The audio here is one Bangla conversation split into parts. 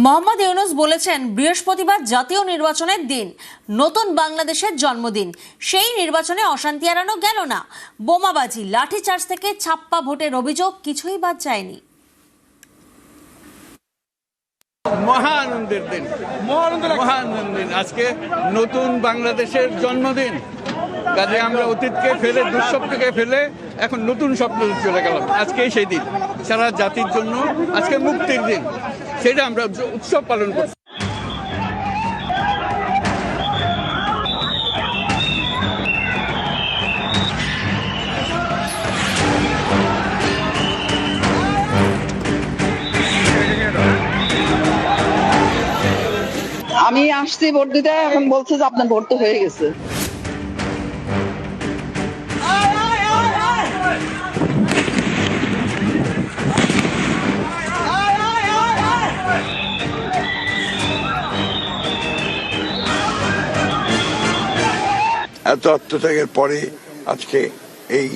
মোহাম্মদ ইউনূস বলেছেন বৃহস্পতিবার জাতীয় নির্বাচনের দিন, নতুন বাংলাদেশের জন্মদিন। সেই নির্বাচনে অশান্তি এড়ানো গেল না। বোমাবাজি, লাঠিচার্জ থেকে ছাপ্পা ভোটের অভিযোগ কিছুই বাদ যায়নি। মহানন্দের দিন, মহানন্দের দিন। আজকে নতুন বাংলাদেশের জন্মদিন। কাজে আমরা অতীতকে ফেলে, দুঃস্বপ্নকে ফেলে এখন নতুন স্বপ্ন চলে গেলাম। আজকেই সেই দিন, সারা জাতির জন্য আজকে মুক্তির দিন, সেটা আমরা উৎসব পালন করছি। আমি আসছি ভোট দিতে, এখন বলছে যে আপনার ভোট তো হয়ে গেছে। এত আত্মত্যাগের পরে আজকে এই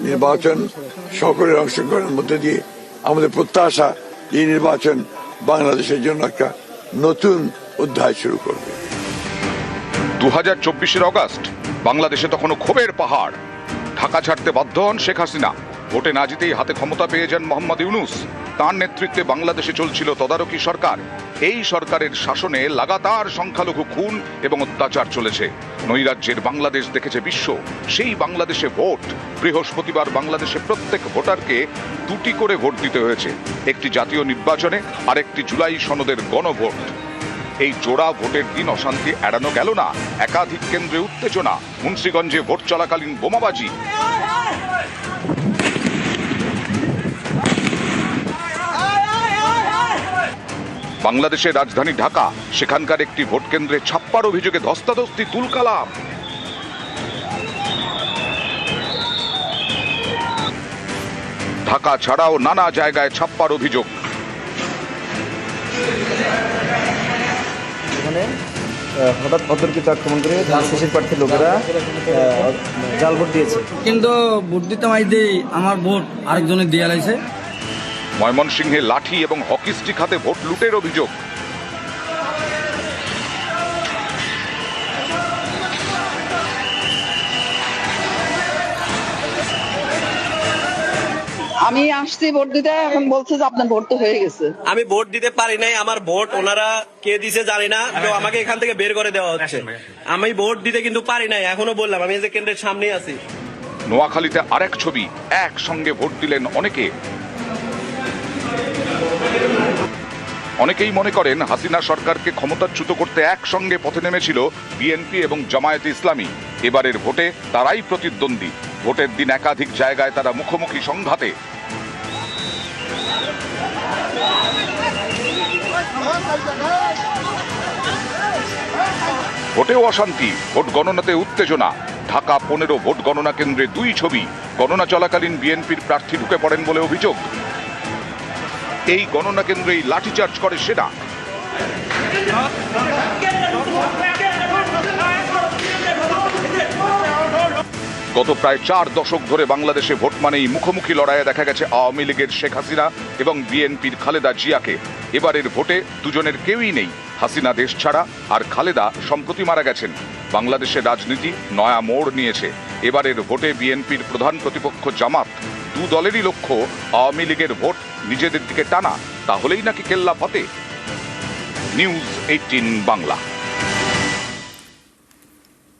নির্বাচন সকলের অংশগ্রহণের মধ্যে দিয়ে আমাদের প্রত্যাশা, এই নির্বাচন বাংলাদেশের জন্য একটা নতুন অধ্যায় শুরু করবে। 2024 অগাস্ট বাংলাদেশে তখনও ক্ষোভের পাহাড়। ঢাকা ছাড়তে বাধ্য হন শেখ হাসিনা। ভোটে না জিতেই হাতে ক্ষমতা পেয়ে যান মোহাম্মদ ইউনূস। তার নেতৃত্বে বাংলাদেশে চলছিল তদারকি সরকার। এই সরকারের শাসনে লাগাতার সংখ্যালঘু খুন এবং অত্যাচার চলেছে। নৈরাজ্যের বাংলাদেশ দেখেছে বিশ্ব। সেই বাংলাদেশে ভোট। বৃহস্পতিবার বাংলাদেশে প্রত্যেক ভোটারকে দুটি করে ভোট দিতে হয়েছে, একটি জাতীয় নির্বাচনে আর একটি জুলাই সনদের গণভোট। এই জোড়া ভোটের দিন অশান্তি এড়ানো গেল না। একাধিক কেন্দ্রে উত্তেজনা, মুন্সিগঞ্জে ভোট চলাকালীন বোমাবাজি। বাংলাদেশের রাজধানী ঢাকা, সেখানকার একটি ভোট কেন্দ্রে ছাপ্পার অভিযোগে ধস্তাধস্তি, তুলকালাম। ঢাকা ছাড়াও নানা জায়গায় ছাপ্পার অভিযোগ। হঠাৎ অতর্কিত আক্রমণ করে শেষের প্রার্থীর লোকেরা জাল ভোট দিয়েছে, কিন্তু ভোট দিতে মাইদেই আমার ভোট আরেকজনের দিয়ে লাইছে। ময়মনসিংহে লাঠি এবং হকি স্টিক হাতে ভোট লুটের অভিযোগ। আমি আসছি ভোট দিতে, এখন বলছে যে আপনার ভোট তো হয়ে গেছে। আমি ভোট দিতে পারি নাই, আমার ভোট ওনারা কে দিছে জানি না, তো আমাকে এখান থেকে বের করে দেওয়া হচ্ছে। আমি ভোট দিতে কিন্তু পারি নাই, এখনো বললাম আমি যে কেন্দ্রের সামনে আছি। নোয়াখালীতে আরেক ছবি, একসঙ্গে ভোট দিলেন অনেকে। অনেকেই মনে করেন হাসিনা সরকারকে ক্ষমতাচ্যুত করতে একসঙ্গে পথে নেমেছিল বিএনপি এবং জামায়াতে ইসলামী। এবারের ভোটে তারাই প্রতিদ্বন্দ্বী। ভোটের দিন একাধিক জায়গায় তারা মুখোমুখি সংঘাতে। ভোটেও অশান্তি, ভোট গণনাতে উত্তেজনা। ঢাকা 15 ভোট গণনা কেন্দ্রে 2 ছবি। গণনা চলাকালীন বিএনপির প্রার্থী ঢুকে পড়েন বলে অভিযোগ। এই গণনা কেন্দ্রেই লাঠিচার্জ করে সেনা। গত প্রায় 4 দশক ধরে বাংলাদেশে ভোট মানেই মুখোমুখি লড়াইয়ে দেখা গেছে আওয়ামী লীগের শেখ হাসিনা এবং বিএনপির খালেদা জিয়াকে। এবারের ভোটে দুজনের কেউই নেই। হাসিনা দেশ ছাড়া, আর খালেদা সম্প্রতি মারা গেছেন। বাংলাদেশের রাজনীতি নয়া মোড় নিয়েছে। এবারের ভোটে বিএনপির প্রধান প্রতিপক্ষ জামাত, 2 দলেরই লক্ষ্য আওয়ামী লীগের ভোট নিজেদের দিকে টানা। তাহলেই নাকি কেল্লা ফতে। নিউজ 18 বাংলা।